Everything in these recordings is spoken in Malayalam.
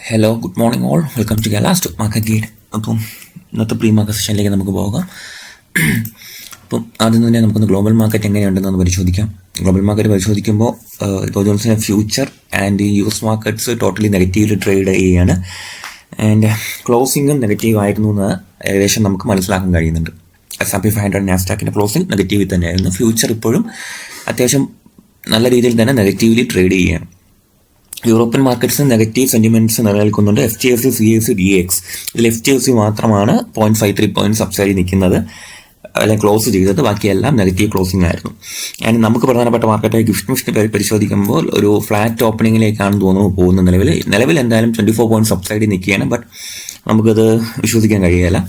Hello, good morning all. Welcome to Kerala stock market guide. അപ്പം ഇന്നത്തെ പ്രീ മാർക്കറ്റ് സെഷനിലേക്ക് നമുക്ക് പോകാം. അപ്പം ആദ്യം തന്നെ നമുക്കൊന്ന് ഗ്ലോബൽ മാർക്കറ്റ് എങ്ങനെയുണ്ടെന്ന് പരിശോധിക്കാം. ഗ്ലോബൽ മാർക്കറ്റ് പരിശോധിക്കുമ്പോൾ ഡോ ജോൺസിൻ്റെ future and US markets totally നെഗറ്റീവിൽ ട്രേഡ് ചെയ്യുകയാണ്. ആൻഡ് ക്ലോസിംഗും നെഗറ്റീവ് ആയിരുന്നു എന്ന് ഏകദേശം നമുക്ക് മനസ്സിലാക്കാൻ കഴിയുന്നുണ്ട്. S&P 500 നാസ്ഡാക്കിൻ്റെ ക്ലോസിംഗ് നെഗറ്റീവിൽ തന്നെയായിരുന്നു. ഫ്യൂച്ചർ ഇപ്പോഴും അത്യാവശ്യം നല്ല രീതിയിൽ തന്നെ നെഗറ്റീവ്ലി ട്രേഡ് ചെയ്യുകയാണ്. യൂറോപ്യൻ മാർക്കറ്റ്സ് നെഗറ്റീവ് സെന്റിമെന്റ്സ് നിലനിൽക്കുന്നുണ്ട്. FTSE, CAC, DAX. ഇതിൽ FTSE മാത്രമാണ് 0.53 പോയിന്റ് സബ്സൈഡ് നിൽക്കുന്നത്, അല്ലെങ്കിൽ ക്ലോസ് ചെയ്തത്. ബാക്കിയെല്ലാം നെഗറ്റീവ് ക്ലോസിംഗ് ആയിരുന്നു. ആൻഡ് നമുക്ക് പ്രധാനപ്പെട്ട മാർക്കറ്റായ ഗിഫ്റ്റ് മിഷന് പരിശോധിക്കുമ്പോൾ ഒരു ഫ്ലാറ്റ് ഓപ്പണിങ്ങിലേക്കാണ് തോന്നുന്നു പോകുന്നത്. നിലവിൽ എന്തായാലും 24 പോയിന്റ് സബ്സൈഡ് നിൽക്കുകയാണ്. ബട്ട് നമുക്കത് വിശ്വസിക്കാൻ കഴിയില്ല.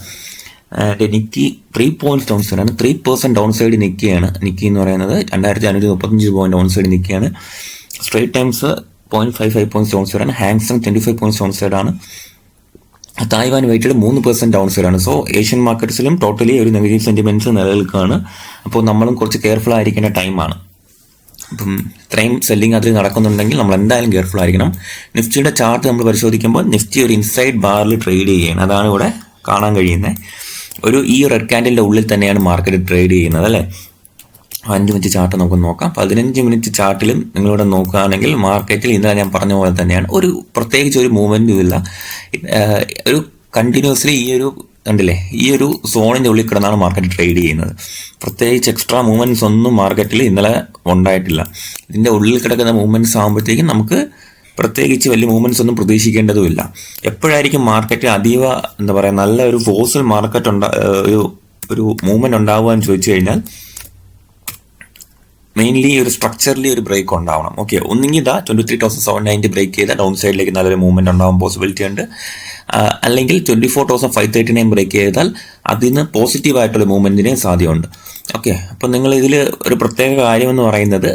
നിക്കി 3 പോയിന്റ് ഡൗൺ സൈഡാണ്. 3% ഡൗൺ സൈഡ് നിൽക്കുകയാണ്. നിക്കി എന്ന് പറയുന്നത് 2535 പോയിന്റ് ഡൗൺ സൈഡ് നിൽക്കുകയാണ്. സ്ട്രേറ്റ് ടൈംസ് 0.55 പോയിന്റ് ഡൗൺ സൈഡാണ്. ഹാങ്സങ് 25 പോയിന്റ് ഡൗൺ സൈഡാണ്. തായ്വാൻ വെയിറ്റഡ് 3% ഡൗൺ സൈഡാണ്. സോ ഏഷ്യൻ മാർക്കറ്റ്സിലും ടോട്ടലി ഒരു നെഗറ്റീവ് സെന്റിമെന്റ്സ് നിലനിൽക്കുകയാണ്. അപ്പോൾ നമ്മളും കുറച്ച് കെയർഫുൾ ആയിരിക്കേണ്ട ടൈമാണ്. അപ്പം ഇത്രയും സെല്ലിംഗ് അതിൽ നടക്കുന്നുണ്ടെങ്കിൽ നമ്മൾ എന്തായാലും കെയർഫുൾ ആയിരിക്കണം. നിഫ്റ്റിയുടെ ചാർട്ട് നമ്മൾ പരിശോധിക്കുമ്പോൾ നിഫ്റ്റി ഒരു ഇൻസൈഡ് ബാറിൽ ട്രേഡ് ചെയ്യുകയാണ്. അതാണ് ഇവിടെ കാണാൻ കഴിയുന്നത്. ഈ റെഡ് ക്യാൻഡിലിന്റെ ഉള്ളിൽ തന്നെയാണ് മാർക്കറ്റ് ട്രേഡ് ചെയ്യുന്നത്, അല്ലേ? 5 മിനിറ്റ് ചാർട്ട് നമുക്ക് നോക്കാം. 15 മിനിറ്റ് ചാർട്ടിലും നിങ്ങളിവിടെ നോക്കുകയാണെങ്കിൽ മാർക്കറ്റിൽ ഇന്നലെ ഞാൻ പറഞ്ഞ പോലെ തന്നെയാണ്. പ്രത്യേകിച്ച് ഒരു മൂവ്മെന്റും ഇല്ല. ഒരു കണ്ടിന്യൂസ്ലി കണ്ടില്ലേ, ഈ ഒരു സോണിന്റെ ഉള്ളിൽ കിടന്നാണ് മാർക്കറ്റ് ട്രേഡ് ചെയ്യുന്നത്. പ്രത്യേകിച്ച് എക്സ്ട്രാ മൂവ്മെന്റ്സ് ഒന്നും മാർക്കറ്റിൽ ഇന്നലെ ഉണ്ടായിട്ടില്ല. ഇതിന്റെ ഉള്ളിൽ കിടക്കുന്ന മൂവ്മെന്റ്സ് ആകുമ്പോഴത്തേക്കും നമുക്ക് പ്രത്യേകിച്ച് വലിയ മൂവ്മെന്റ്സ് ഒന്നും പ്രതീക്ഷിക്കേണ്ടതുമില്ല. എപ്പോഴായിരിക്കും മാർക്കറ്റ് അതീവ നല്ല ഒരു ഫോഴ്സൽ മാർക്കറ്റ് ഒരു മൂവ്മെന്റ് ഉണ്ടാവുക എന്ന് ചോദിച്ചു കഴിഞ്ഞാൽ മെയിൻലി ഒരു സ്ട്രക്ചറലി ഒരു ബ്രേക്ക് ഉണ്ടാവണം. ഓക്കെ, ഒന്നെങ്കിൽ 23,790 ബ്രേക്ക് ചെയ്ത ഡൗൺ സൈഡിലേക്ക് നല്ലൊരു മൂവ്മെന്റ് ഉണ്ടാവാൻ പോസിബിലിറ്റി ഉണ്ട്. അല്ലെങ്കിൽ 24,539 ബ്രേക്ക് ചെയ്താൽ അതിന് പോസിറ്റീവായിട്ടുള്ള മൂവ്മെന്റിന് സാധ്യതയുണ്ട്. ഓക്കെ, അപ്പം നിങ്ങൾ ഇതിൽ ഒരു പ്രത്യേക കാര്യം എന്ന് പറയുന്നത്,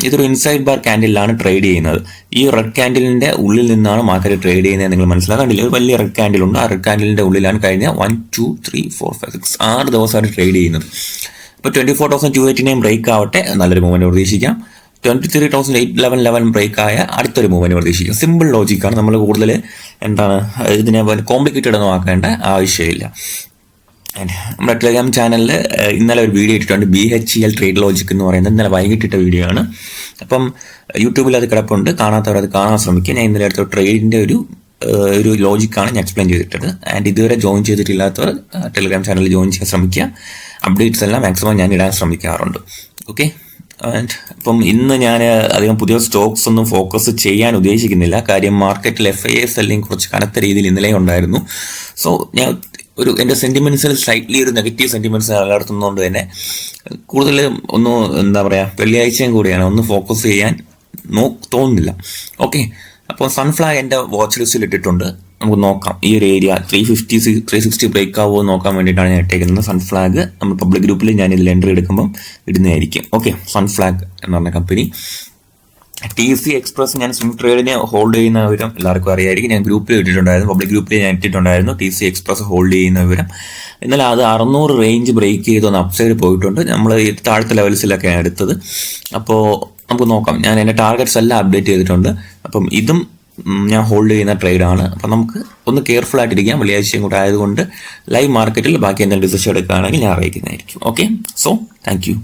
ഇതൊരു ഇൻസൈഡ് ബാർ ക്യാൻഡിലാണ് ട്രേഡ് ചെയ്യുന്നത്. ഈ റെഡ് ക്യാൻഡിലിന്റെ ഉള്ളിൽ നിന്നാണ് മാർക്കറ്റ് ട്രേഡ് ചെയ്യുന്നത്. നിങ്ങൾ മനസ്സിലാക്കാണ്ടില്ല, ഒരു വലിയ റെഡ് ക്യാൻഡിൽ ഉണ്ട്. ആ റെഡ് ക്യാൻഡിലിന്റെ ഉള്ളിലാണ് കഴിഞ്ഞ 1, 2, 3, 4, 5, 6, 6 ദിവസമായിട്ട് ട്രേഡ് ചെയ്യുന്നത്. ഇപ്പോൾ 24,289 ബ്രേക്ക് ആവട്ടെ, നല്ലൊരു മൂവ്മെന്റ് പ്രതീക്ഷിക്കാം. 23,811 ബ്രേക്ക് ആയ അടുത്തൊരു മൂവ്മെന്റ് പ്രതീക്ഷിക്കാം. സിമ്പിൾ ലോജിക്കാണ്. നമ്മൾ കൂടുതൽ ഇതിനെ കോംപ്ലിക്കേറ്റഡ് ഒന്നും ആക്കേണ്ട ആവശ്യമില്ല. നമ്മുടെ ടെലിഗ്രാം ചാനലിൽ ഇന്നലെ ഒരു വീഡിയോ ഇട്ടിട്ടുണ്ട്, BHEL ട്രേഡ് ലോജിക് എന്ന് പറയുന്നത്. ഇന്നലെ വൈകിട്ടിട്ട വീഡിയോ ആണ്. അപ്പം യൂട്യൂബിൽ അത് കിടപ്പുണ്ട്. കാണാത്തവർ അത് കാണാൻ ശ്രമിക്കുക. ഞാൻ ഇന്നലെ അടുത്ത ട്രേഡിന്റെ ഒരു ലോജിക്കാണ് ഞാൻ എക്സ്പ്ലെയിൻ ചെയ്തിട്ടത്. ആൻഡ് ഇതുവരെ ജോയിൻ ചെയ്തിട്ടില്ലാത്തവർ ടെലിഗ്രാം ചാനലിൽ ജോയിൻ ചെയ്യാൻ ശ്രമിക്കുക. അപ്ഡേറ്റ്സ് എല്ലാം മാക്സിമം ഞാൻ ഇടാൻ ശ്രമിക്കാറുണ്ട്. ഓക്കെ, ആൻഡ് ഇപ്പം ഇന്ന് ഞാൻ അധികം പുതിയ സ്റ്റോക്സ് ഒന്നും ഫോക്കസ് ചെയ്യാൻ ഉദ്ദേശിക്കുന്നില്ല. കാര്യം മാർക്കറ്റിൽ FIA സെല്ലിംഗ് കുറച്ച് കനത്ത രീതിയിൽ ഇന്നലെ ഉണ്ടായിരുന്നു. സോ ഞാൻ എൻ്റെ സെന്റിമെന്റ്സിൽ സ്ലൈറ്റ്ലി ഒരു നെഗറ്റീവ് സെന്റിമെന്റ്സ് നിലനിർത്തുന്നതുകൊണ്ട് തന്നെ കൂടുതൽ വെള്ളിയാഴ്ചയും കൂടിയാണ്, ഒന്ന് ഫോക്കസ് ചെയ്യാൻ തോന്നുന്നില്ല. ഓക്കെ, അപ്പോൾ സൺഫ്ലാഗ് എൻ്റെ വാച്ച് ലിസ്റ്റിൽ ഇട്ടിട്ടുണ്ട്. നമുക്ക് നോക്കാം. ഈ ഒരു ഏരിയ 360 ബ്രേക്ക് ആവുമോ നോക്കാൻ വേണ്ടിയിട്ടാണ് ഞാൻ ഇട്ടേക്കുന്നത്. സൺഫ്ലാഗ് നമ്മൾ പബ്ലിക് ഗ്രൂപ്പിൽ ഞാൻ ഇതിൽ എൻട്രി എടുക്കുമ്പം ഇടുന്നതായിരിക്കും. ഓക്കെ, സൺഫ്ലാഗ് എന്ന് പറഞ്ഞ കമ്പനി. TC എക്സ്പ്രസ് ഞാൻ സ്വിംഗ് ട്രേഡിനെ ഹോൾഡ് ചെയ്യുന്ന വിവരം എല്ലാവർക്കും അറിയായിരിക്കും. ഞാൻ ഗ്രൂപ്പിൽ ഇട്ടിട്ടുണ്ടായിരുന്നു, പബ്ലിക് ഗ്രൂപ്പിൽ ഞാൻ ഇട്ടിട്ടുണ്ടായിരുന്നു. TC എക്സ്പ്രസ് ഹോൾഡ് ചെയ്യുന്ന വിവരം. എന്നാലും അത് 600 റേഞ്ച് ബ്രേക്ക് ചെയ്ത് ഒന്ന് അപ്സൈഡ് പോയിട്ടുണ്ട്. നമ്മൾ താഴത്തെ ലെവൽസിലൊക്കെയാണ് എടുത്തത്. അപ്പോൾ നമുക്ക് നോക്കാം. ഞാൻ എൻ്റെ ടാർഗറ്റ്സ് എല്ലാം അപ്ഡേറ്റ് ചെയ്തിട്ടുണ്ട്. അപ്പം ഇതും ഞാൻ ഹോൾഡ് ചെയ്യുന്ന ട്രേഡാണ്. അപ്പം നമുക്ക് ഒന്ന് കെയർഫുൾ ആയിട്ടിരിക്കാം. വെള്ളിയാഴ്ചയും കൂടെ ആയതുകൊണ്ട് ലൈവ് മാർക്കറ്റിൽ ബാക്കി എന്തെങ്കിലും ഡിസിഷൻ എടുക്കുകയാണെങ്കിൽ ഞാൻ അറിയിക്കുന്നതായിരിക്കും. Okay, so thank U.